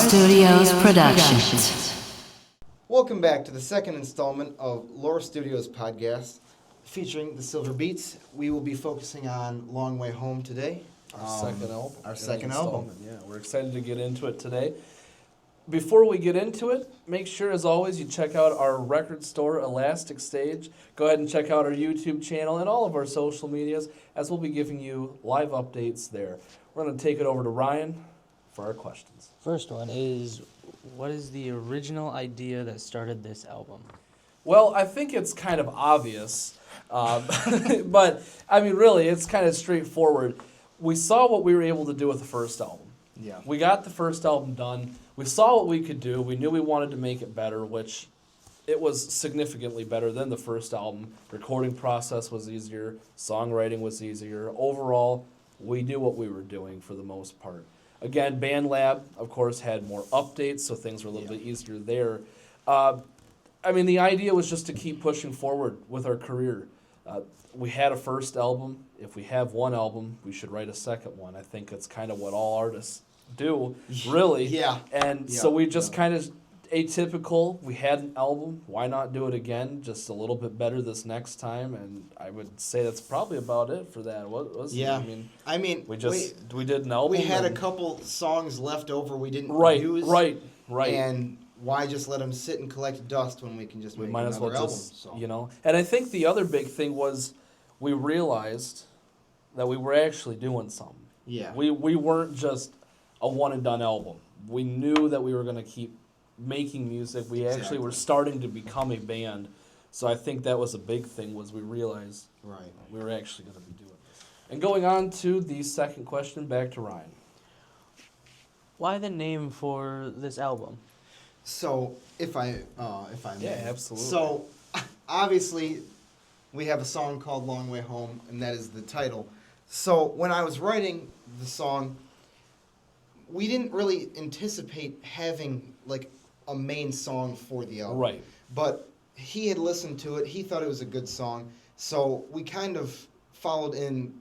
Studios Productions. Welcome back to the second installment of Laur Studios podcast featuring the Silver Beats. We will be focusing on Long Way Home today. Our second album. album. Yeah, we're excited to get into it today. Before we get into it, make sure, as always, you check out our record store, Elastic Stage. Go ahead and check out our YouTube channel and all of our social medias, as we'll be giving you live updates there. We're going to take it over to Ryan for our questions. First one is, what is the original idea that started this album? Well, I think it's kind of obvious, but, I mean, really, it's kind of straightforward. We saw what we were able to do with the first album. Yeah. We got the first album done. We saw what we could do. We knew we wanted to make it better, which it was significantly better than the first album. Recording process was easier. Songwriting was easier. Overall, we knew what we were doing for the most part. Again, BandLab, of course, had more updates, so things were a little bit easier there. I mean, the idea was just to keep pushing forward with our career. We had a first album. If we have one album, we should write a second one. I think that's kind of what all artists do, really. Yeah. And so we just kind of atypical. We had an album. Why not do it again? Just a little bit better this next time. And I would say that's probably about it for that. What was Yeah. it? I mean, we did an album. We had a couple songs left over we didn't use. Right. And why just let them sit and collect dust when we can just make Might as well another album? just, So. you know. And I think the other big thing was we realized that we were actually doing something. Yeah. We weren't just a one-and-done album. We knew that we were going to keep making music. We actually were starting to become a band. So I think that was a big thing, was we realized we were actually going to be doing this. And going on to the second question, back to Ryan. Why the name for this album? So, if I may. Yeah, absolutely. So, obviously, we have a song called Long Way Home, and that is the title. So, when I was writing the song, we didn't really anticipate having, like, a main song for the album. Right. But he had listened to it. He thought it was a good song. So, we kind of followed in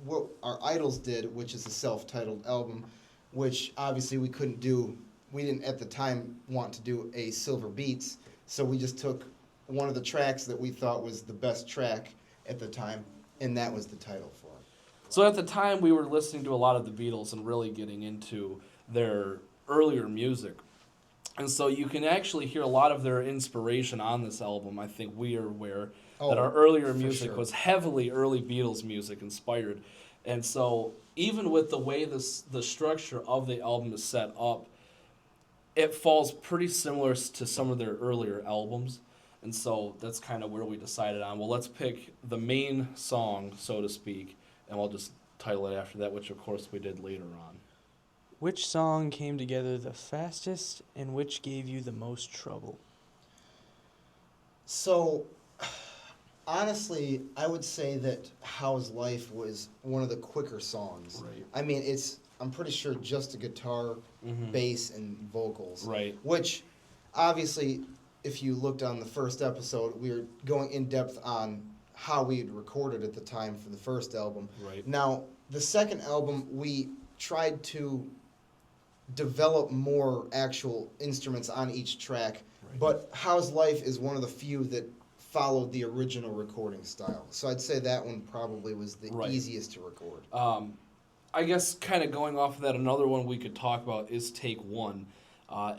what our idols did, which is a self-titled album, which obviously we couldn't do. We didn't at the time want to do a Silver Beats, so we just took one of the tracks that we thought was the best track at the time, and that was the title for it. So at the time, we were listening to a lot of the Beatles and really getting into their earlier music. And so you can actually hear a lot of their inspiration on this album. I think we are aware that our earlier music was heavily early Beatles music inspired. And so even with the way the structure of the album is set up, it falls pretty similar to some of their earlier albums. And so that's kind of where we decided on, well, let's pick the main song, so to speak, and we'll just title it after that, which of course we did later on. Which song came together the fastest and which gave you the most trouble? So, honestly, I would say that How's Life was one of the quicker songs. Right. I mean, I'm pretty sure just a guitar, bass, and vocals. Right. Which, obviously, if you looked on the first episode, we were going in depth on how we had recorded at the time for the first album. Right. Now, the second album, we tried to develop more actual instruments on each track, but How's Life is one of the few that followed the original recording style. So I'd say that one probably was the easiest to record. I guess kind of going off of that, another one we could talk about is Take One.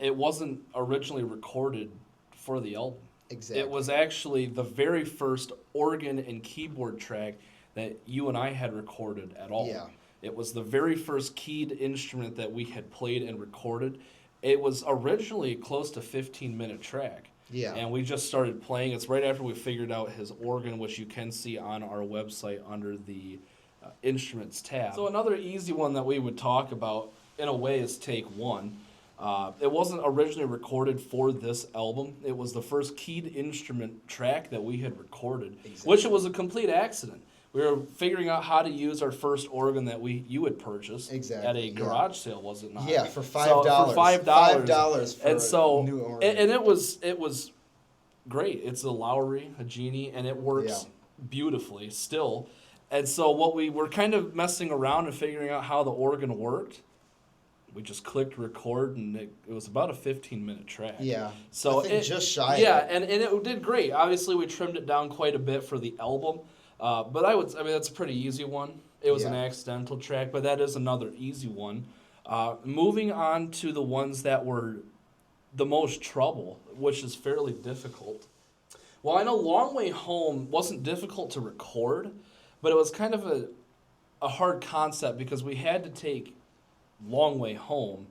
It wasn't originally recorded for the album. Exactly. It was actually the very first organ and keyboard track that you and I had recorded at all. Yeah. It was the very first keyed instrument that we had played and recorded. It was originally close to 15-minute track. Yeah. And we just started playing. It's right after we figured out his organ, which you can see on our website under the Instruments tab. So another easy one that we would talk about, in a way, is Take One. It wasn't originally recorded for this album. It was the first keyed instrument track that we had recorded, which it was a complete accident. We were figuring out how to use our first organ that you had purchased at a garage sale, was it not? Yeah, for $5. So, for $5. $5 for a new organ. And it was great. It's a Laur, a Genie, and it works beautifully still. And so what we were kind of messing around and figuring out how the organ worked. we just clicked record, and it was about a 15-minute track. Yeah. So I think just shy. Yeah, Of it. and it did great. Obviously, we trimmed it down quite a bit for the album, but I mean that's a pretty easy one. It was an accidental track, but that is another easy one. Moving on to the ones that were the most trouble, which is fairly difficult. Well, I know Long Way Home wasn't difficult to record, but it was kind of a hard concept because we had to take Long Way Home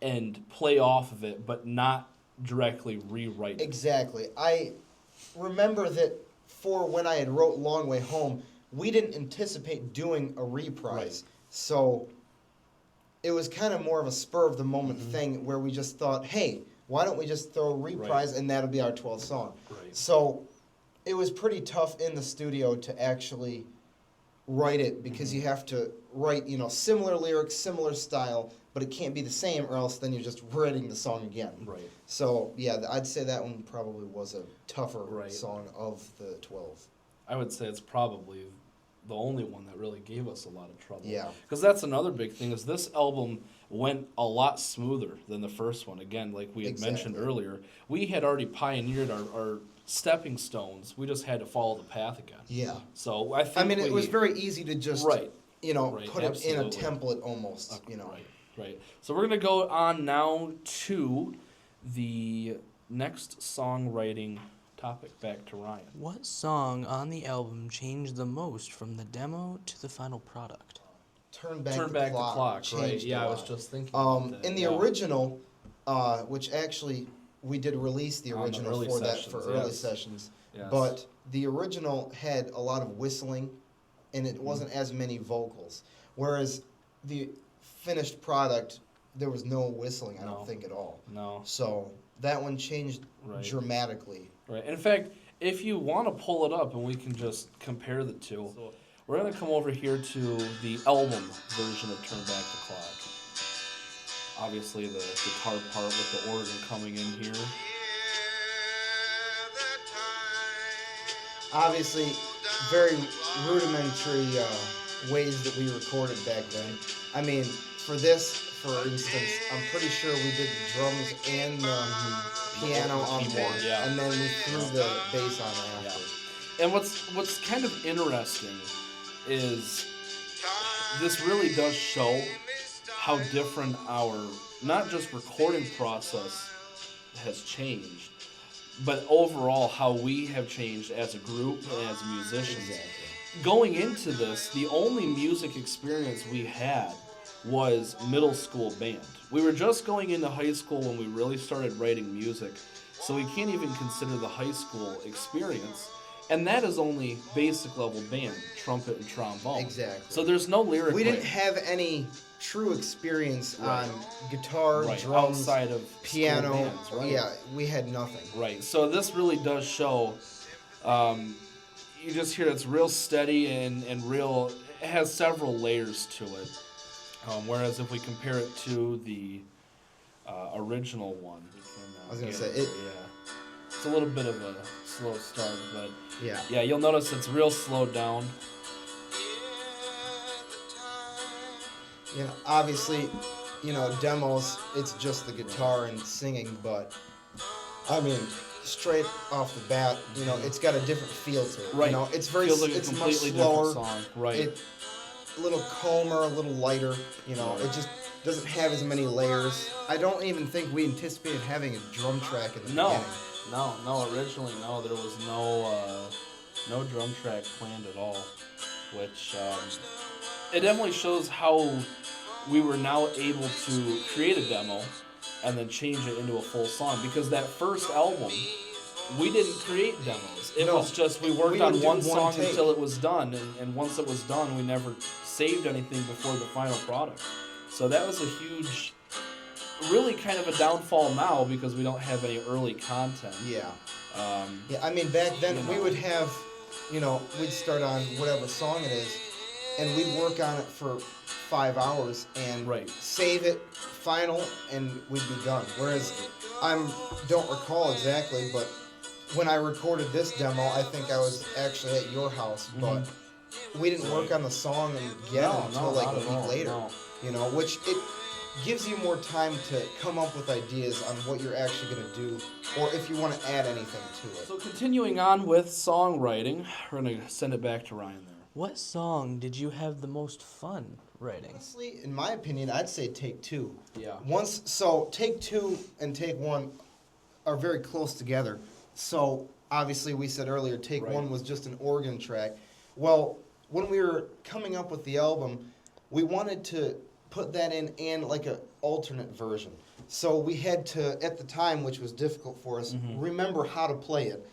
and play off of it, but not directly rewrite it. Exactly. I remember that for when I had wrote Long Way Home, we didn't anticipate doing a reprise. Right. So it was kind of more of a spur of the moment thing where we just thought, hey, why don't we just throw a reprise and that'll be our 12th song. Right. So it was pretty tough in the studio to actually write it because you have to write, similar lyrics, similar style, but it can't be the same or else then you're just writing the song again. Right. So, yeah, I'd say that one probably was a tougher song of the 12. I would say it's probably the only one that really gave us a lot of trouble. Yeah. Because that's another big thing is this album went a lot smoother than the first one. Again, like we had mentioned earlier, we had already pioneered our stepping stones. We just had to follow the path again. Yeah. So I think it was very easy to just, put it in a template almost, Right. So we're going to go on now to the next songwriting topic. Back to Ryan. What song on the album changed the most from the demo to the final product? Turn Back the Clock, right? Yeah, I was just thinking about that. In the original, which actually we did release the original for that for early sessions, but the original had a lot of whistling, and it wasn't as many vocals. Whereas the finished product, there was no whistling, I don't think at all. No. So that one changed dramatically. Right. In fact, if you want to pull it up and we can just compare the two, we're going to come over here to the album version of Turn Back the Clock. Obviously, the guitar part with the organ coming in here. Obviously, very rudimentary ways that we recorded back then. I mean, for this, for instance, I'm pretty sure we did the drums and the piano on one, and then we threw the bass on after. And what's kind of interesting is this really does show how different our, not just recording process has changed, but overall how we have changed as a group and as musicians. Exactly. Going into this, the only music experience we had was middle school band. We were just going into high school when we really started writing music, so we can't even consider the high school experience. And that is only basic level band, trumpet and trombone. Exactly. So there's no lyric. We didn't have any true experience on guitar, drums, outside of piano. Bands, right? Yeah, we had nothing. Right. So this really does show. You just hear it's real steady and real. It has several layers to it. Whereas if we compare it to the original one, we can, I was gonna say it. Yeah, it's a little bit of a slow start, but yeah, you'll notice it's real slowed down. Obviously, demos, it's just the guitar and singing, but I mean, straight off the bat, it's got a different feel to it. Right. It's very, Feels like a it's much completely slower. different song. Right. A little calmer, a little lighter. It just doesn't have as many layers. I don't even think we anticipated having a drum track in the beginning. No. Originally, no. There was no drum track planned at all, which it definitely shows how we were now able to create a demo and then change it into a full song. Because that first album, we didn't create demos. It was just we worked on one song until it was done, and once it was done, we never saved anything before the final product. So that was a huge, really kind of a downfall now because we don't have any early content. Yeah. I mean, back then we would have, we'd start on whatever song it is, and we'd work on it for 5 hours and save it, final, and we'd be done. Whereas don't recall exactly, but when I recorded this demo, I think I was actually at your house, but we didn't work on the song and get it until like a week later. Which gives you more time to come up with ideas on what you're actually going to do, or if you want to add anything to it. So continuing on with songwriting, we're going to send it back to Ryan there. What song did you have the most fun writing? Honestly, in my opinion, I'd say Take Two. Yeah. So Take Two and Take One are very close together. So obviously, we said earlier, Take Right. One was just an organ track. Well, when we were coming up with the album, we wanted to put that in and like an alternate version. So we had to, at the time, which was difficult for us, remember how to play it.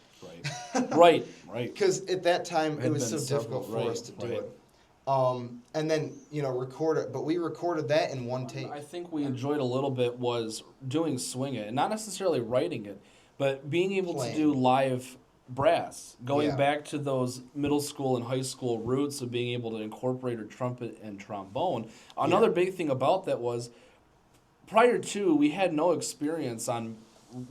Right. Right. Because at that time, Had it was so been several, difficult for right, us to do right. it. And then, record it. But we recorded that in one take. I think we enjoyed a little bit was doing Swing It, and not necessarily writing it, but being able Playing. to do live brass, going Yeah. back to those middle school and high school roots of being able to incorporate a trumpet and trombone. Another big thing about that was, prior to, we had no experience on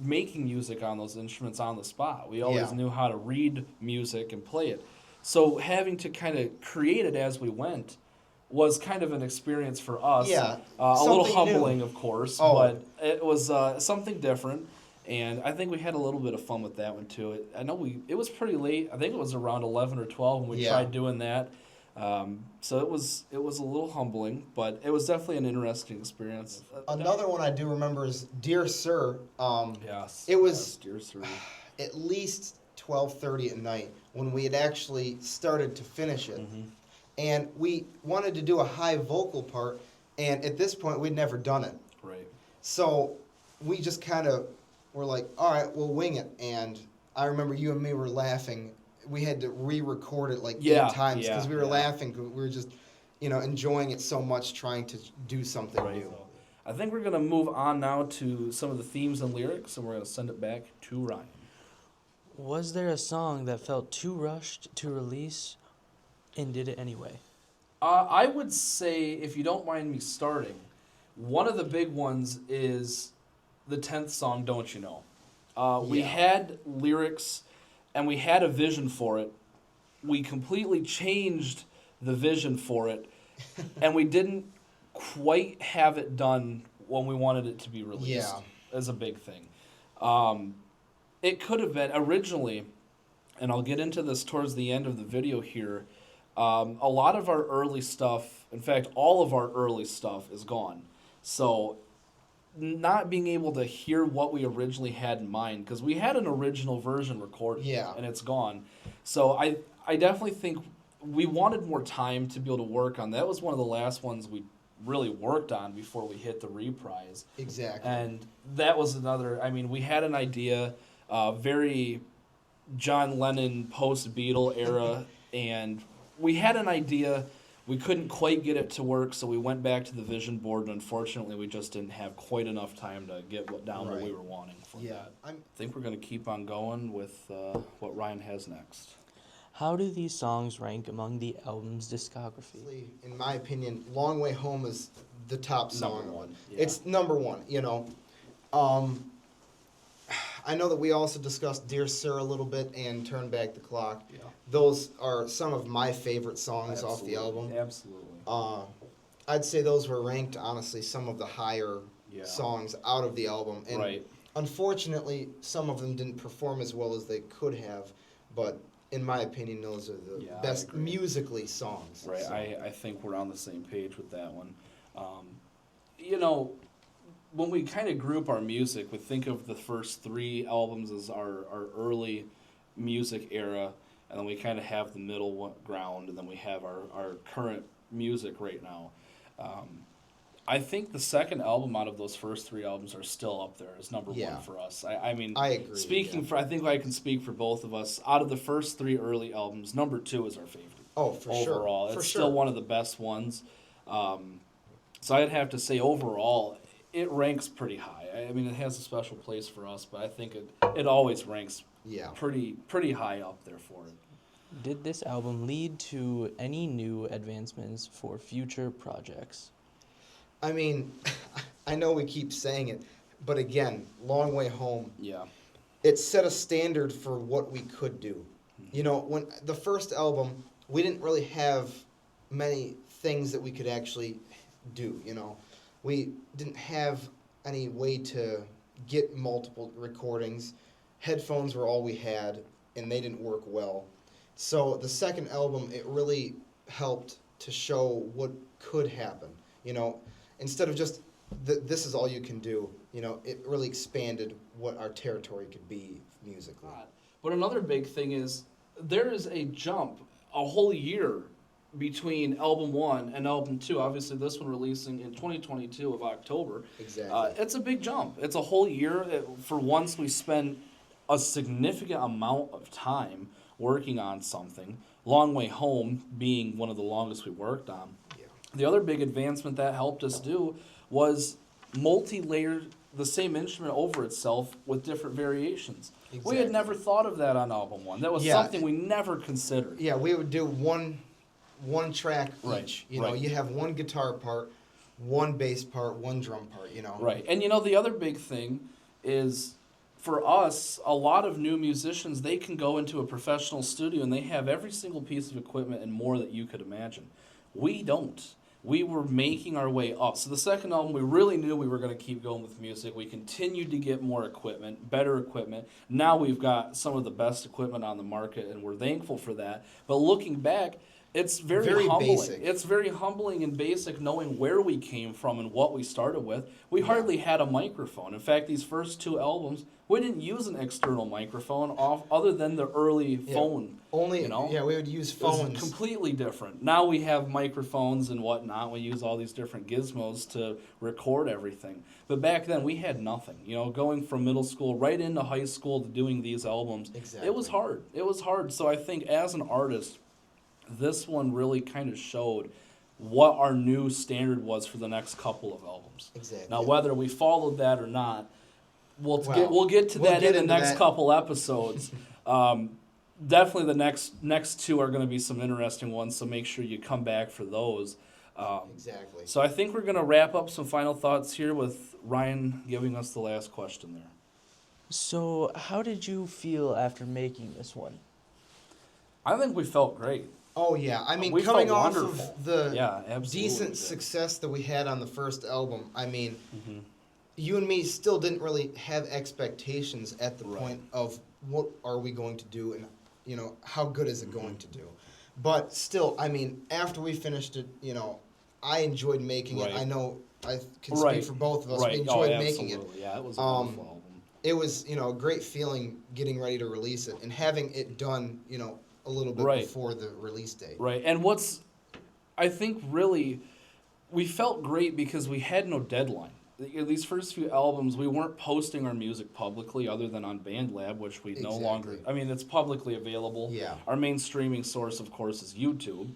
making music on those instruments on the spot. We always Yeah. knew how to read music and play it. So having to kind of create it as we went was kind of an experience for us. Yeah, A little something new. humbling, of course, Oh. but it was something different. And I think we had a little bit of fun with that one too. I know it was pretty late. I think it was around 11 or 12 when we Yeah. tried doing that. So it was a little humbling, but it was definitely an interesting experience. Another one I do remember is Dear Sir. Yes. It was- yes, dear sir. At least 12:30 at night when we had actually started to finish it. And we wanted to do a high vocal part, and at this point, we'd never done it. Right. So we just kind of were like, all right, we'll wing it. And I remember you and me were laughing. We had to re-record it like Yeah, 8 times yeah, because we were yeah. laughing. 'Cause we were just, enjoying it so much, trying to do something Right. new. I think we're gonna move on now to some of the themes and lyrics, and we're gonna send it back to Ryan. Was there a song that felt too rushed to release and did it anyway? I would say, if you don't mind me starting, one of the big ones is the 10th song, Don't You Know? We Yeah. had lyrics and we had a vision for it. We completely changed the vision for it, and we didn't quite have it done when we wanted it to be released. Yeah. As a big thing. It could have been originally, and I'll get into this towards the end of the video here. A lot of our early stuff, in fact, all of our early stuff is gone. So, not being able to hear what we originally had in mind, because we had an original version recorded, Yeah. and it's gone. So, I definitely think we wanted more time to be able to work on that. Was one of the last ones we really worked on before we hit the reprise. Exactly. And that was another, we had an idea, very John Lennon post-Beatle era, and we had an idea. We couldn't quite get it to work, so we went back to the vision board, and unfortunately we just didn't have quite enough time to get down what we Right. were wanting for Yeah. that. I think we're going to keep on going with what Ryan has next. How do these songs rank among the album's discography? Honestly, in my opinion, Long Way Home is the top song. Number one, yeah. It's number one, I know that we also discussed Dear Sir a little bit and Turn Back the Clock. Yeah. Those are some of my favorite songs off the album. Absolutely. I'd say those were ranked, honestly, some of the higher Yeah. songs out of the album. And Right. unfortunately, some of them didn't perform as well as they could have, but in my opinion, those are the Yeah, I best agree. musically songs. Right, So. I think we're on the same page with that one. When we kind of group our music, we think of the first 3 albums as our early music era, and then we kind of have the middle ground, and then we have our current music right now. I think the second album out of those first 3 albums are still up there as number Yeah. one for us. I agree. Speaking yeah. for, I think I can speak for both of us. Out of the first 3 early albums, number 2 is our favorite. Oh, for sure. Overall, For it's sure. still one of the best ones. So I'd have to say overall, it ranks pretty high. It has a special place for us, but I think it always ranks Yeah. pretty high up there for it. Did this album lead to any new advancements for future projects? I know we keep saying it, but again, Long Way Home, Yeah. it set a standard for what we could do. When the first album, we didn't really have many things that we could actually do, we didn't have any way to get multiple recordings. Headphones were all we had, and they didn't work well. So the second album, it really helped to show what could happen. You know, instead of just this is all you can do. You know, it really expanded what our territory could be musically. But another big thing is there is a jump, a whole year between album 1 and album 2. Obviously, this one releasing in 2022 of October. Exactly. It's a big jump. It's a whole year. For once, we spend a significant amount of time working on something. Long Way Home being one of the longest we worked on. Yeah. The other big advancement that helped us do was multi-layer the same instrument over itself with different variations. We had Exactly. never thought of that on album 1. That was Yeah. something we never considered. Yeah, we would do one track Right, each. You know, right. you have one guitar part, one bass part, one drum part. You know. Right. And you know, the other big thing is for us, a lot of new musicians, they can go into a professional studio and they have every single piece of equipment and more that you could imagine. We don't. We were making our way up. So the second album, we really knew we were going to keep going with music. We continued to get more equipment, better equipment. Now we've got some of the best equipment on the market, and we're thankful for that. But looking back, it's very humbling. basic. It's very humbling and basic knowing where we came from and what we started with. We hardly had a microphone. In fact, these first 2 albums, we didn't use an external microphone other than the early phone. Only, you know? yeah, we would use It was phones. completely different. Now we have microphones and whatnot. We use all these different gizmos to record everything. But back then we had nothing. You know, going from middle school right into high school to doing these albums, it was Exactly. hard. It was hard. So I think as an artist, this one really kind of showed what our new standard was for the next couple of albums. Exactly. Now, whether we followed that or not, we'll Well, get to we'll that get in the into next that. couple episodes. Definitely the next 2 are going to be some interesting ones, so make sure you come back for those. Exactly. So I think we're going to wrap up some final thoughts here with Ryan giving us the last question there. So, how did you feel after making this one? I think we felt great. Oh yeah, I mean, We coming felt off wonderful. of the Yeah, absolutely decent did. success that we had on the first album, I mean, Mm-hmm. you and me still didn't really have expectations at the Right. point of what are we going to do and, you know, how good is it going Mm-hmm. to do. But still, I mean, after we finished it, you know, I enjoyed making Right. it. I know I can Right. speak for both of us. Right. We enjoyed oh, making it. absolutely. Yeah, it was a Um, wonderful album. It was, you know, a great feeling getting ready to release it and having it done, you know, a little bit Right. before the release date. Right. And I think really, we felt great because we had no deadline. These first few albums, we weren't posting our music publicly other than on BandLab, which we no longer, Exactly. I mean, it's publicly available. Yeah. Our main streaming source, of course, is YouTube.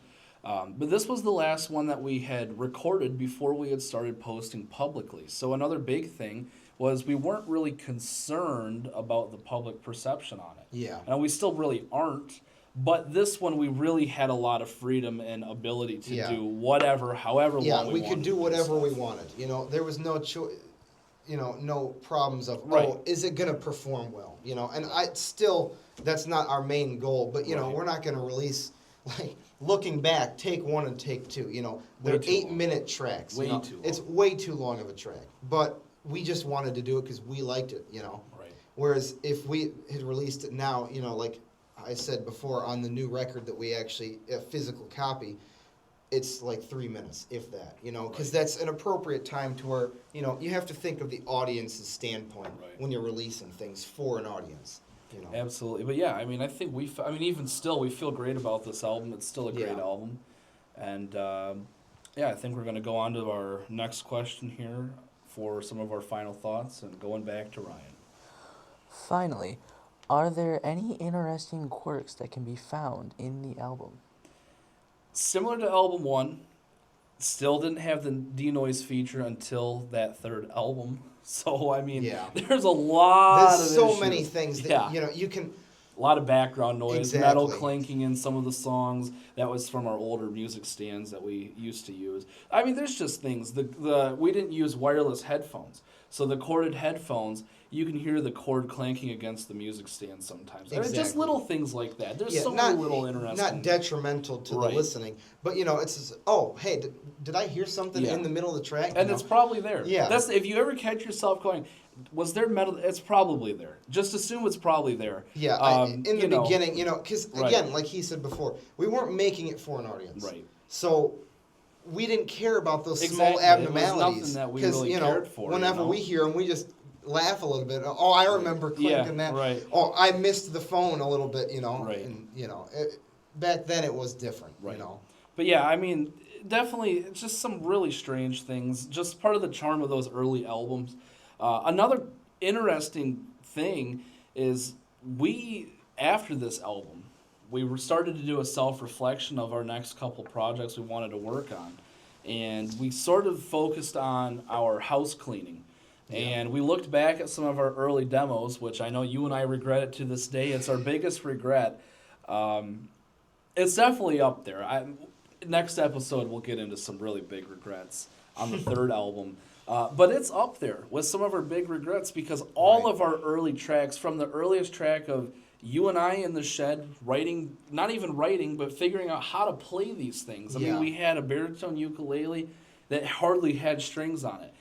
But this was the last one that we had recorded before we had started posting publicly. So another big thing was we weren't really concerned about the public perception on it. Yeah. And we still really aren't. But this one, we really had a lot of freedom and ability to Yeah. do whatever, however Yeah, long we we wanted could do to whatever we stuff. wanted. You know, there was no choice. You know, no problems of Right. oh, is it gonna perform well? You know, and I still that's not our main goal. But you know, Right. we're not gonna release like looking back, take 1 and take 2. You know, they're Way too 8-minute tracks. Way you know? too long. It's way too long of a track. But we just wanted to do it because we liked it. You know. Right. Whereas if we had released it now, you know, like I said before, on the new record that we actually, a physical copy, it's like 3 minutes, if that, you know, because that's an appropriate time to where, you know, you have to think of the audience's standpoint Right. when you're releasing things for an audience, you know. Absolutely. But yeah, I mean, I think even still, we feel great about this album. It's still a great Yeah. album. And yeah, I think we're going to go on to our next question here for some of our final thoughts and going back to Ryan. Finally, are there any interesting quirks that can be found in the album? Similar to album 1, still didn't have the denoise feature until that third album. So, I mean, Yeah. there's a lot There's of so issues. many things that, Yeah. you know, you can, A lot of background noise, metal Exactly. clanking in some of the songs. That was from our older music stands that we used to use. I mean, there's just things. We didn't use wireless headphones. So the corded headphones, you can hear the cord clanking against the music stand sometimes. I mean, just Exactly. little things like that. There's so not, many little interesting. not detrimental to Right. the listening, but you know, it's just, oh, hey, did I hear something Yeah. in the middle of the track? And You it's know? probably there. Yeah. That's if you ever catch yourself going, was there metal? It's probably there. Just assume it's probably there. Yeah, in the beginning, you know, because again, like he said before, we weren't making it for an audience. Right. So we didn't care about those small Exactly. It was abnormalities. nothing that we really you know, cared for, whenever you know? we hear them, we just laugh a little bit. Oh, I remember clinking that. Right. Oh, I missed the phone a little bit, you know. Right. And, you know, back then it was different, Right. you know. But yeah, I mean, definitely, it's just some really strange things. Just part of the charm of those early albums. Another interesting thing is after this album, we started to do a self-reflection of our next couple projects we wanted to work on. And we sort of focused on our house cleaning. And we looked back at some of our early demos, which I know you and I regret it to this day. It's our biggest regret. It's definitely up there. Next episode, we'll get into some really big regrets on the third album. But it's up there with some of our big regrets because all of our early tracks, from the earliest track of you and I in the shed, writing, not even writing, but figuring out how to play these things. I mean, we had a baritone ukulele that hardly had strings on it.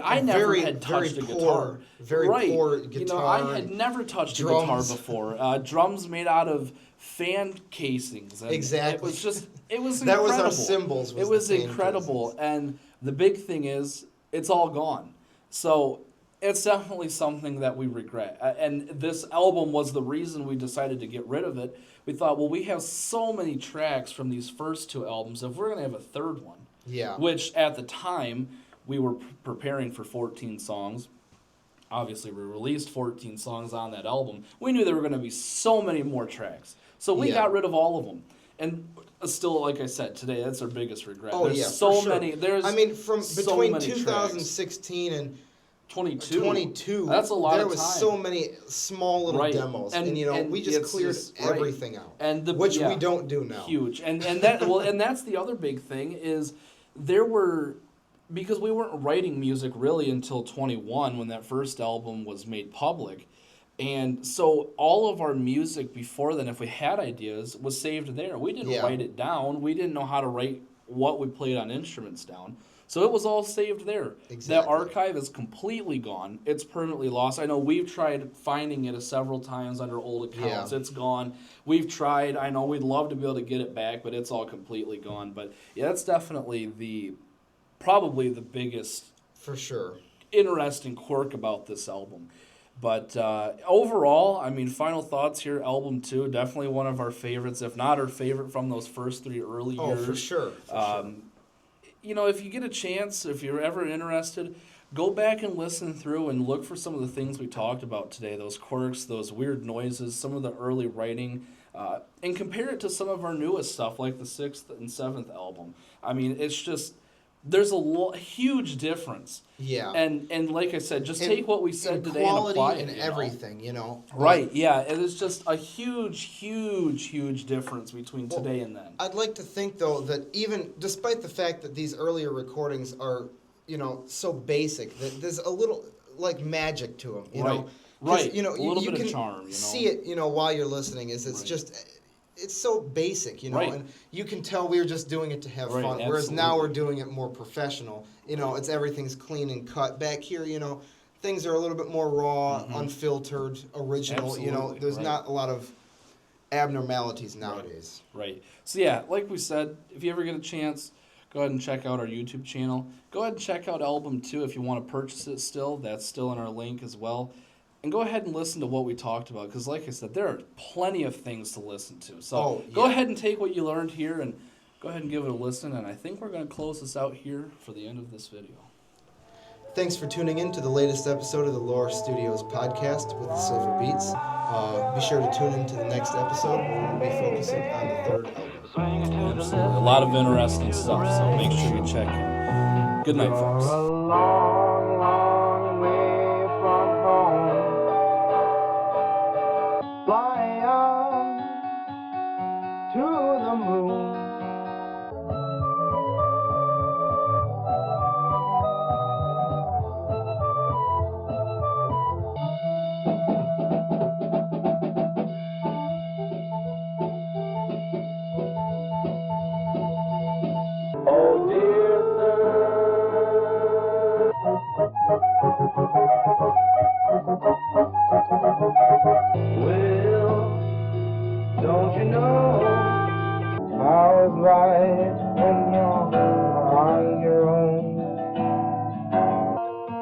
I never had touched a guitar. Very poor guitar. You know, I had never touched a guitar before. Drums made out of fan casings. And Exactly. It was incredible. That was our cymbals. It was incredible. And the big thing is, it's all gone. So it's definitely something that we regret. And this album was the reason we decided to get rid of it. We thought, well, we have so many tracks from these first two albums. If we're going to have a third one, which at the time we were preparing for 14 songs. Obviously, we released 14 songs on that album. We knew there were going to be so many more tracks. So we got rid of all of them. And still, like I said, today, that's our biggest regret. Oh, there's yeah, so for sure. many. There's I mean, from so between many 2016 and 22. That's a lot there of was time. so many small little demos, and you know, we just cleared everything out, and which we don't do now. Huge, and that and that's the other big thing is there were, because we weren't writing music really until 21 when that first album was made public. And so all of our music before then, if we had ideas, was saved there. We didn't write it down. We didn't know how to write what we played on instruments down. So it was all saved there. Exactly. That archive is completely gone. It's permanently lost. I know we've tried finding it several times under old accounts. It's gone. We've tried. I know we'd love to be able to get it back, but it's all completely gone. But yeah, that's definitely probably the biggest, for sure, interesting quirk about this album. But overall, I mean, final thoughts here. Album 2, definitely one of our favorites, if not our favorite from those first 3 early years. Oh, for sure. You know, if you get a chance, if you're ever interested, go back and listen through and look for some of the things we talked about today, those quirks, those weird noises, some of the early writing, and compare it to some of our newest stuff, like the 6th and 7th album. I mean, it's just, there's a huge difference. Yeah. And like I said, just take what we said today and apply it. And everything, you know. Right, yeah. It is just a huge difference between today and then. I'd like to think, though, that even despite the fact that these earlier recordings are, you know, so basic, that there's a little, like, magic to them, you know. Right, you know, a little you bit can of charm, you know. see it, you know, while you're listening, it's just... It's so basic, you know, and you can tell we were just doing it to have fun. Whereas now we're doing it more professional. You know, everything's clean and cut. Back here, you know, things are a little bit more raw, unfiltered, original. You know, there's not a lot of abnormalities nowadays. Right. So yeah, like we said, if you ever get a chance, go ahead and check out our YouTube channel. Go ahead and check out album 2 if you want to purchase it still. That's still in our link as well. And go ahead and listen to what we talked about, because like I said, there are plenty of things to listen to. So go ahead and take what you learned here and go ahead and give it a listen. And I think we're going to close this out here for the end of this video. Thanks for tuning in to the latest episode of the Laur Studios podcast with the Silver Beats. Be sure to tune in to the next episode when we'll be focusing on the third album. Absolutely. A lot of interesting stuff, so make sure you check in. Good night, folks. Well, don't you know? How it's like when you're on your own.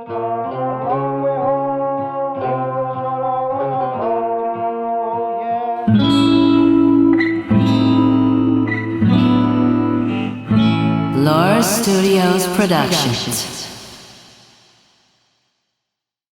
A long way home, a short way home, yeah. Laur Studios Productions.